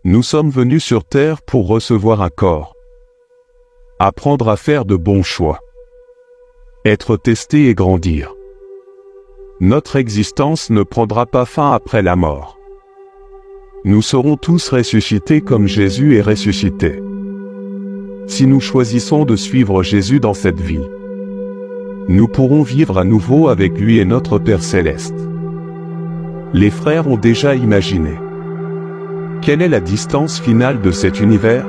Nous sommes venus sur terre pour recevoir un corps. Apprendre à faire de bons choix. Être testé et grandir. Notre existence ne prendra pas fin après la mort. Nous serons tous ressuscités comme Jésus est ressuscité. Si nous choisissons de suivre Jésus dans cette vie, nous pourrons vivre à nouveau avec lui et notre Père Céleste. Les frères ont déjà imaginé. Quelle est la distance finale de cet univers?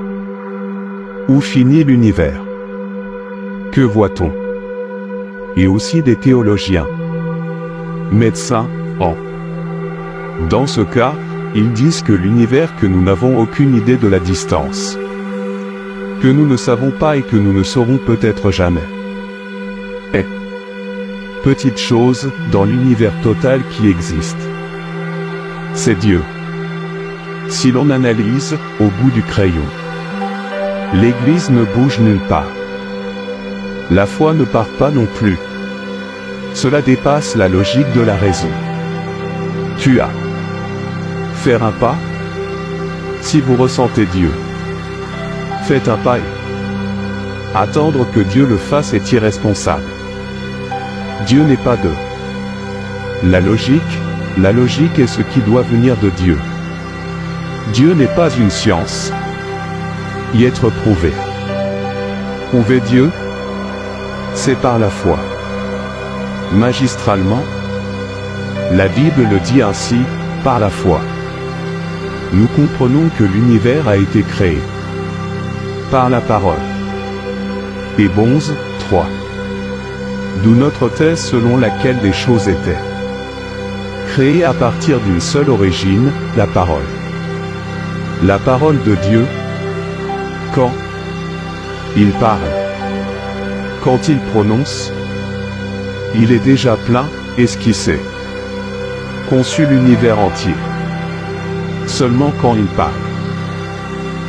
Où finit l'univers? Que voit-on? Et aussi des théologiens, médecins, Dans ce cas, ils disent que l'univers, que nous n'avons aucune idée de la distance, que nous ne savons pas et que nous ne saurons peut-être jamais. Et petite chose dans l'univers total qui existe, c'est Dieu. Si l'on analyse, au bout du crayon, l'Église ne bouge nulle part. La foi ne part pas non plus. Cela dépasse la logique de la raison. Tu as faire un pas. Si vous ressentez Dieu, faites un pas et attendre que Dieu le fasse est irresponsable. Dieu n'est pas de la logique est ce qui doit venir de Dieu. Dieu n'est pas une science. Y être prouvé. Prouver Dieu, c'est par la foi. Magistralement, la Bible le dit ainsi, par la foi. Nous comprenons que l'univers a été créé par la parole. Hébreux 3. D'où notre thèse selon laquelle les choses étaient créées à partir d'une seule origine, la parole. La parole de Dieu, quand il parle, quand il prononce, il est déjà plein, esquissé, conçu l'univers entier. Seulement quand il parle.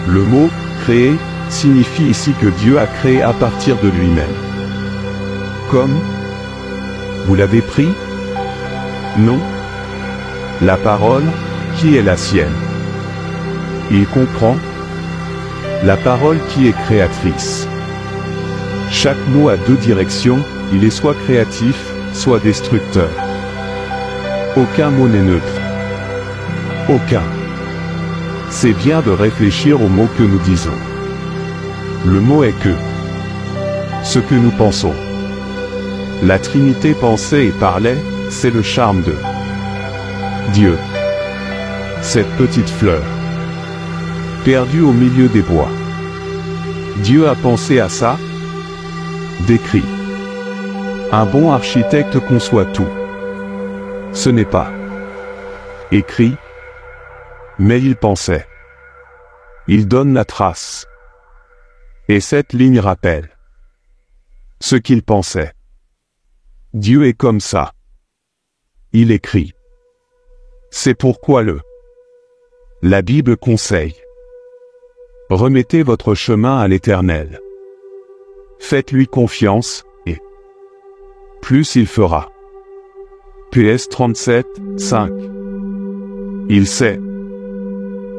Le mot « créer » signifie ici que Dieu a créé à partir de lui-même. Comme vous l'avez pris? Non. La parole, qui est la sienne. Il comprend la parole qui est créatrice. Chaque mot a deux directions, il est soit créatif, soit destructeur. Aucun mot n'est neutre. Aucun. C'est bien de réfléchir aux mots que nous disons. Le mot est que ce que nous pensons. La Trinité pensait et parlait, c'est le charme de Dieu. Cette petite fleur, perdue au milieu des bois. Dieu a pensé à ça, décrit. Un bon architecte conçoit tout. Ce n'est pas écrit, mais il pensait. Il donne la trace. Et cette ligne rappelle ce qu'il pensait. Dieu est comme ça. Il écrit. C'est pourquoi la Bible conseille. Remettez votre chemin à l'Éternel. Faites-lui confiance, et plus il fera. PS 37, 5. Il sait.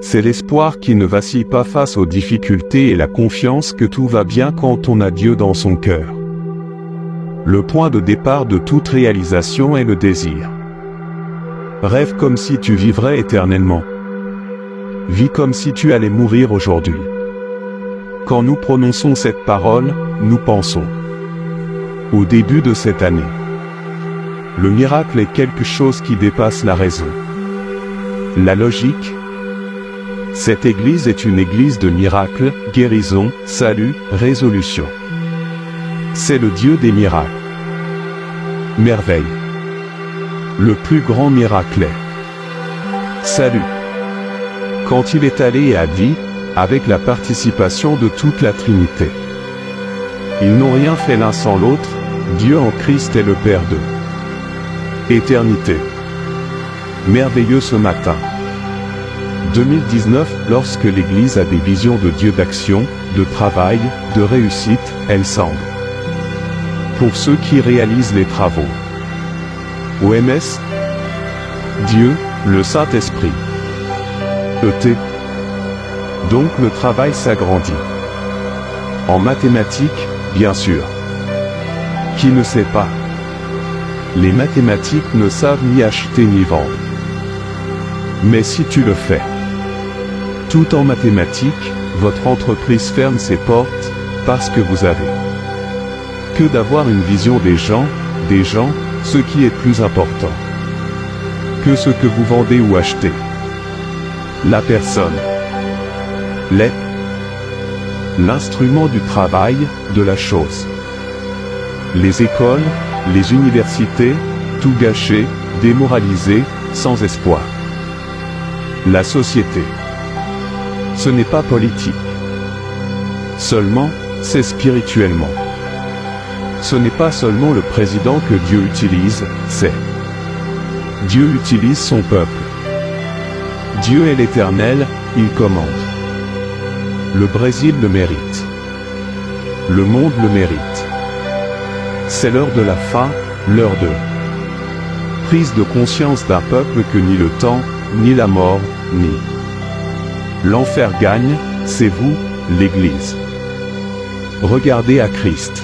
C'est l'espoir qui ne vacille pas face aux difficultés et la confiance que tout va bien quand on a Dieu dans son cœur. Le point de départ de toute réalisation est le désir. Rêve comme si tu vivrais éternellement. Vis comme si tu allais mourir aujourd'hui. Quand nous prononçons cette parole, nous pensons au début de cette année. Le miracle est quelque chose qui dépasse la raison. La logique. Cette église est une église de miracles, guérison, salut, résolution. C'est le Dieu des miracles. Merveille. Le plus grand miracle est salut. Quand il est allé et a dit, avec la participation de toute la Trinité. Ils n'ont rien fait l'un sans l'autre, Dieu en Christ est le Père de éternité. Merveilleux ce matin. 2019, lorsque l'Église a des visions de Dieu d'action, de travail, de réussite, elle semble. Pour ceux qui réalisent les travaux. OMS, Dieu, le Saint-Esprit. ET, Donc le travail s'agrandit. En mathématiques, bien sûr. Qui ne sait pas? Les mathématiques ne savent ni acheter ni vendre. Mais si tu le fais, tout en mathématiques, votre entreprise ferme ses portes, parce que vous avez que d'avoir une vision des gens, ce qui est plus important que ce que vous vendez ou achetez. La personne, l'instrument du travail, de la chose. Les écoles, les universités, tout gâché, démoralisé, sans espoir. La société. Ce n'est pas politique. Seulement, c'est spirituellement. Ce n'est pas seulement le président que Dieu utilise, c'est Dieu utilise son peuple. Dieu est l'Éternel, il commande. Le Brésil le mérite. Le monde le mérite. C'est l'heure de la fin, l'heure de prise de conscience d'un peuple que ni le temps, ni la mort, ni l'enfer gagne, c'est vous, l'Église. Regardez à Christ.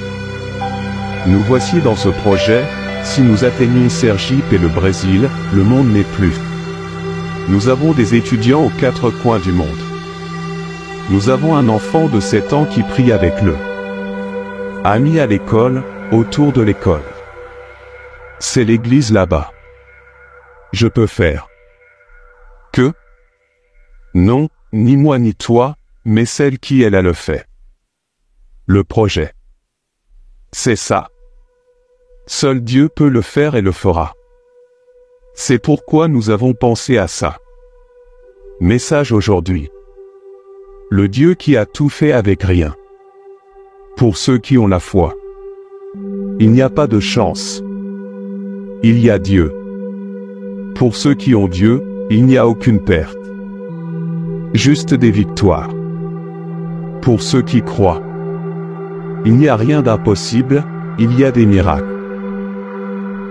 Nous voici dans ce projet, si nous atteignons Sergipe et le Brésil, le monde n'est plus. Nous avons des étudiants aux 4 coins du monde. Nous avons un enfant de 7 ans qui prie avec le ami à l'école, autour de l'école. C'est l'église là-bas. Je peux faire que? Non, ni moi ni toi, mais celle qui elle a le fait. Le projet. C'est ça. Seul Dieu peut le faire et le fera. C'est pourquoi nous avons pensé à ça. Message aujourd'hui. Le Dieu qui a tout fait avec rien. Pour ceux qui ont la foi. Il n'y a pas de chance. Il y a Dieu. Pour ceux qui ont Dieu, il n'y a aucune perte. Juste des victoires. Pour ceux qui croient. Il n'y a rien d'impossible, il y a des miracles.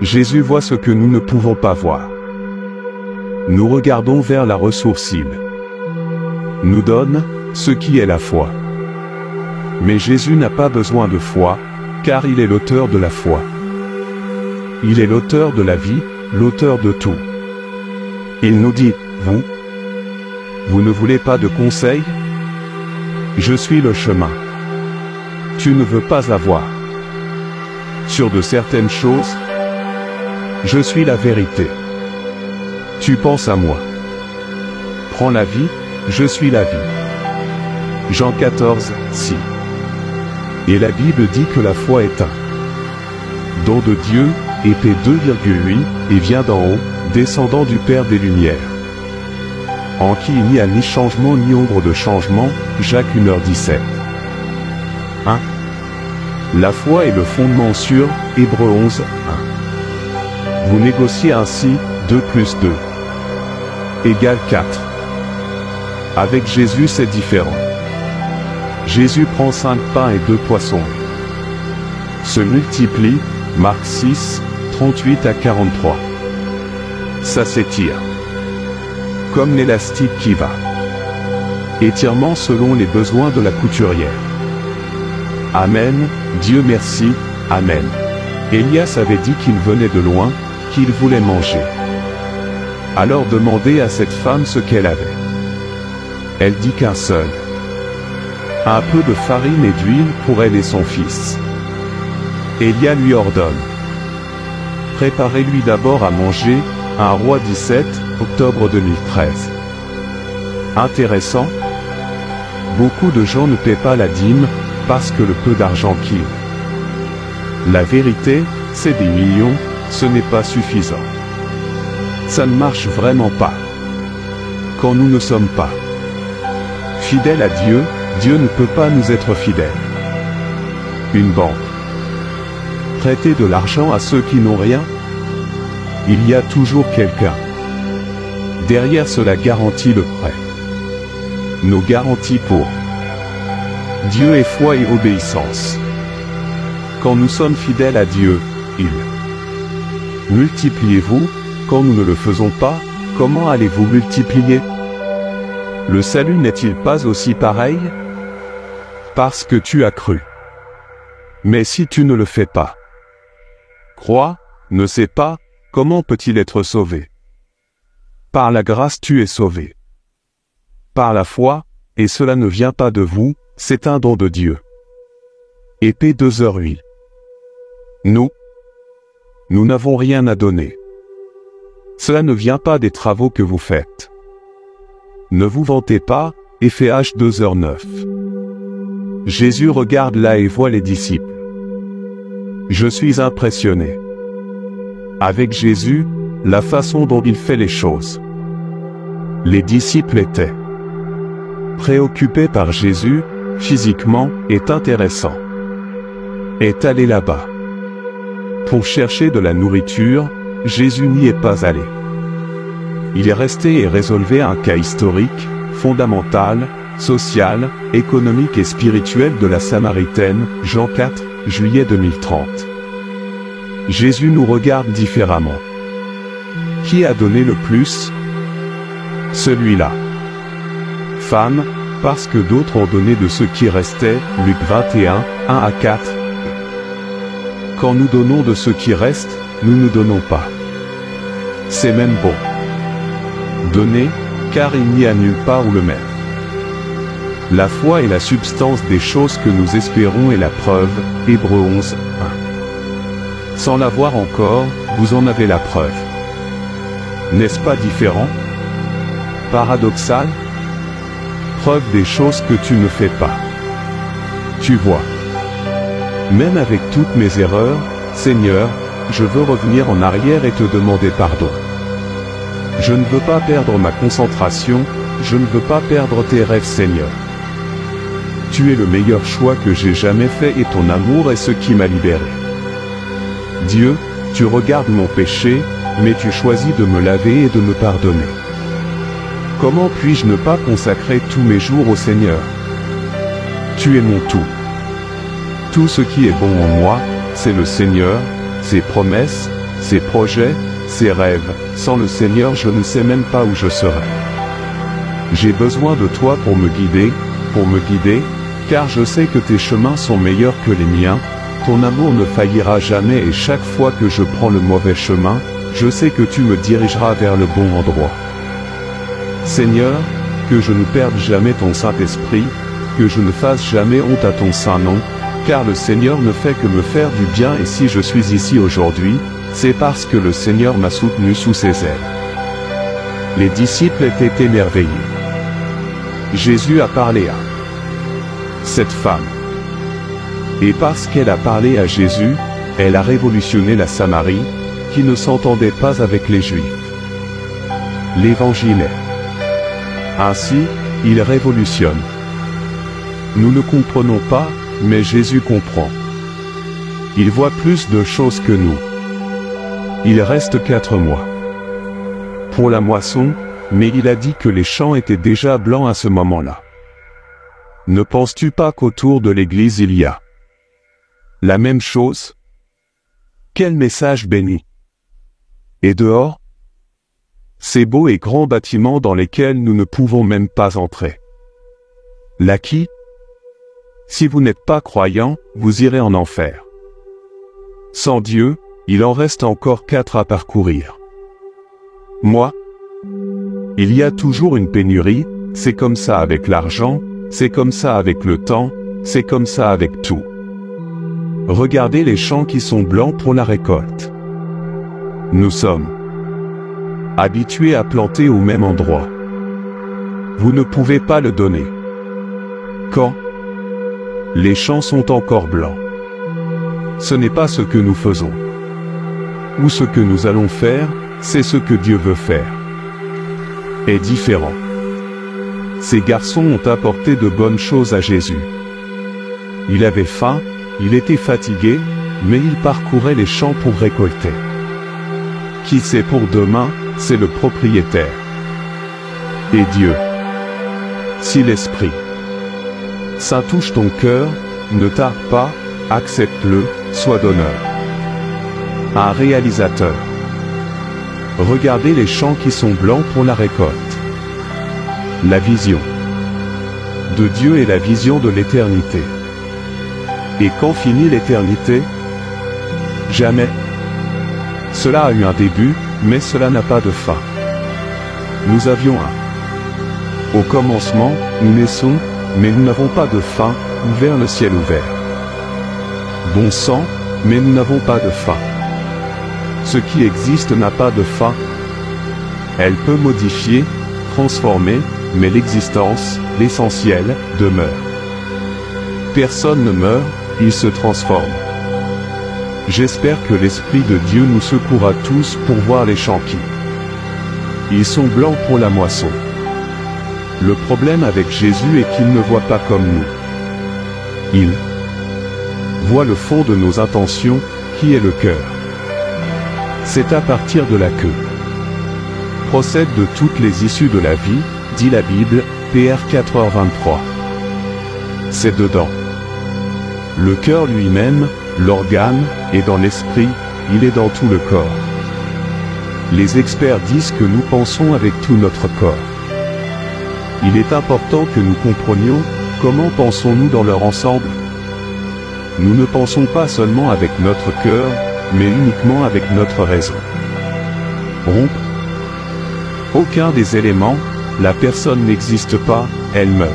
Jésus voit ce que nous ne pouvons pas voir. Nous regardons vers la ressource cible. Nous donne ce qui est la foi. Mais Jésus n'a pas besoin de foi, car il est l'auteur de la foi. Il est l'auteur de la vie, l'auteur de tout. Il nous dit, vous ne voulez pas de conseils? Je suis le chemin. Tu ne veux pas avoir. Sur de certaines choses, je suis la vérité. Tu penses à moi. Prends la vie, je suis la vie. Jean 14, 6. Et la Bible dit que la foi est un don de Dieu, épée 2,8, et vient d'en haut, descendant du Père des Lumières. En qui il n'y a ni changement ni ombre de changement, Jacques 1h17. 1. La foi est le fondement sûr, Hébreux 11, 1. Vous négociez ainsi, 2 plus 2 égale 4. Avec Jésus c'est différent. Jésus prend 5 pains et 2 poissons. Se multiplie, Marc 6, 38 à 43. Ça s'étire. Comme l'élastique qui va. Étirement selon les besoins de la couturière. Amen, Dieu merci, Amen. Élias avait dit qu'il venait de loin, qu'il voulait manger. Alors demandez à cette femme ce qu'elle avait. Elle dit qu'un seul. Un peu de farine et d'huile pour elle et son fils. Élia lui ordonne. Préparez-lui d'abord à manger, 1 Roi 17, octobre 2013. Intéressant. Beaucoup de gens ne paient pas la dîme, parce que le peu d'argent qu'ils. La vérité, c'est des millions, ce n'est pas suffisant. Ça ne marche vraiment pas. Quand nous ne sommes pas fidèles à Dieu, Dieu ne peut pas nous être fidèles. Une banque. Prêter de l'argent à ceux qui n'ont rien? Il y a toujours quelqu'un. Derrière cela garantit le prêt. Nos garanties pour Dieu est foi et obéissance. Quand nous sommes fidèles à Dieu, il. Multipliez-vous, quand nous ne le faisons pas, comment allez-vous multiplier? le salut n'est-il pas aussi pareil? Parce que tu as cru. Mais si tu ne le fais pas, crois, ne sais pas, comment peut-il être sauvé? Par la grâce tu es sauvé. Par la foi, et cela ne vient pas de vous, c'est un don de Dieu. Épée 2h8. Nous n'avons rien à donner. Cela ne vient pas des travaux que vous faites. Ne vous vantez pas, Éphésiens 2h9. Jésus regarde là et voit les disciples. Je suis impressionné. Avec Jésus, la façon dont il fait les choses. Les disciples étaient préoccupés par Jésus, physiquement, est intéressant. Est allé là-bas. Pour chercher de la nourriture, Jésus n'y est pas allé. Il est resté et résolvait un cas historique, fondamental, social, économique et spirituel de la Samaritaine, Jean 4, juillet 2030. Jésus nous regarde différemment. Qui a donné le plus? Celui-là. Femme, parce que d'autres ont donné de ce qui restait, Luc 21, 1 à 4. Quand nous donnons de ce qui reste, nous ne donnons pas. C'est même bon. Donner, car il n'y a nulle part où le mettre. La foi est la substance des choses que nous espérons et la preuve, Hébreux 11, 1. Sans l'avoir encore, vous en avez la preuve. N'est-ce pas différent? Paradoxal? Preuve des choses que tu ne fais pas. Tu vois. Même avec toutes mes erreurs, Seigneur, je veux revenir en arrière et te demander pardon. Je ne veux pas perdre ma concentration, je ne veux pas perdre tes rêves, Seigneur. Tu es le meilleur choix que j'ai jamais fait et ton amour est ce qui m'a libéré. Dieu, tu regardes mon péché, mais tu choisis de me laver et de me pardonner. Comment puis-je ne pas consacrer tous mes jours au Seigneur? Tu es mon tout. Tout ce qui est bon en moi, c'est le Seigneur, ses promesses, ses projets, ses rêves. Sans le Seigneur, je ne sais même pas où je serais. J'ai besoin de toi pour me guider, car je sais que tes chemins sont meilleurs que les miens, ton amour ne faillira jamais et chaque fois que je prends le mauvais chemin, je sais que tu me dirigeras vers le bon endroit. Seigneur, que je ne perde jamais ton Saint-Esprit, que je ne fasse jamais honte à ton saint nom, car le Seigneur ne fait que me faire du bien et si je suis ici aujourd'hui, c'est parce que le Seigneur m'a soutenu sous ses ailes. Les disciples étaient émerveillés. Jésus a parlé à cette femme. Et parce qu'elle a parlé à Jésus, elle a révolutionné la Samarie, qui ne s'entendait pas avec les Juifs. L'Évangile est. Ainsi, il révolutionne. Nous ne comprenons pas, mais Jésus comprend. Il voit plus de choses que nous. Il reste 4 mois pour la moisson, mais il a dit que les champs étaient déjà blancs à ce moment-là. Ne penses-tu pas qu'autour de l'église il y a la même chose? Quel message béni! Et dehors? Ces beaux et grands bâtiments dans lesquels nous ne pouvons même pas entrer. Là qui? Si vous n'êtes pas croyant, vous irez en enfer. Sans Dieu, il en reste encore 4 à parcourir. Moi? Il y a toujours une pénurie, c'est comme ça avec l'argent, c'est comme ça avec le temps, c'est comme ça avec tout. Regardez les champs qui sont blancs pour la récolte. Nous sommes habitués à planter au même endroit. Vous ne pouvez pas le donner. Quand les champs sont encore blancs. Ce n'est pas ce que nous faisons. Ou ce que nous allons faire, c'est ce que Dieu veut faire. Est différent. Ces garçons ont apporté de bonnes choses à Jésus. Il avait faim, il était fatigué, mais il parcourait les champs pour récolter. Qui c'est pour demain, c'est le propriétaire. Et Dieu. Si l'Esprit Saint touche ton cœur, ne tarde pas, accepte-le, sois donneur. Un réalisateur. Regardez les champs qui sont blancs pour la récolte. la vision de Dieu est la vision de l'éternité. Et quand finit l'éternité? Jamais. Cela a eu un début, mais cela n'a pas de fin. Nous avions un. Au commencement, nous naissons, mais nous n'avons pas de fin, ouvert le ciel ouvert. Bon sang, mais nous n'avons pas de fin. Ce qui existe n'a pas de fin. Elle peut modifier, transformer, mais l'existence, l'essentiel, demeure. Personne ne meurt, il se transforme. J'espère que l'Esprit de Dieu nous secourra tous pour voir les champs qui. Ils sont blancs pour la moisson. Le problème avec Jésus est qu'il ne voit pas comme nous. Il voit le fond de nos intentions, qui est le cœur. C'est à partir de là que procède de toutes les issues de la vie, dit la Bible, Pr 4h23. C'est dedans. Le cœur lui-même, l'organe, est dans l'esprit, il est dans tout le corps. Les experts disent que nous pensons avec tout notre corps. Il est important que nous comprenions comment pensons-nous dans leur ensemble. Nous ne pensons pas seulement avec notre cœur, mais uniquement avec notre raison. Rompre aucun des éléments, la personne n'existe pas, elle meurt.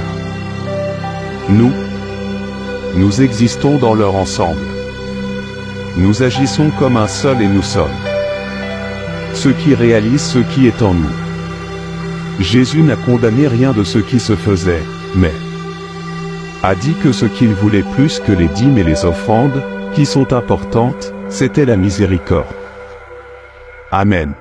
Nous existons dans leur ensemble. Nous agissons comme un seul et nous sommes ceux qui réalisent ce qui est en nous. Jésus n'a condamné rien de ce qui se faisait, mais a dit que ce qu'il voulait plus que les dîmes et les offrandes, qui sont importantes, c'était la miséricorde. Amen.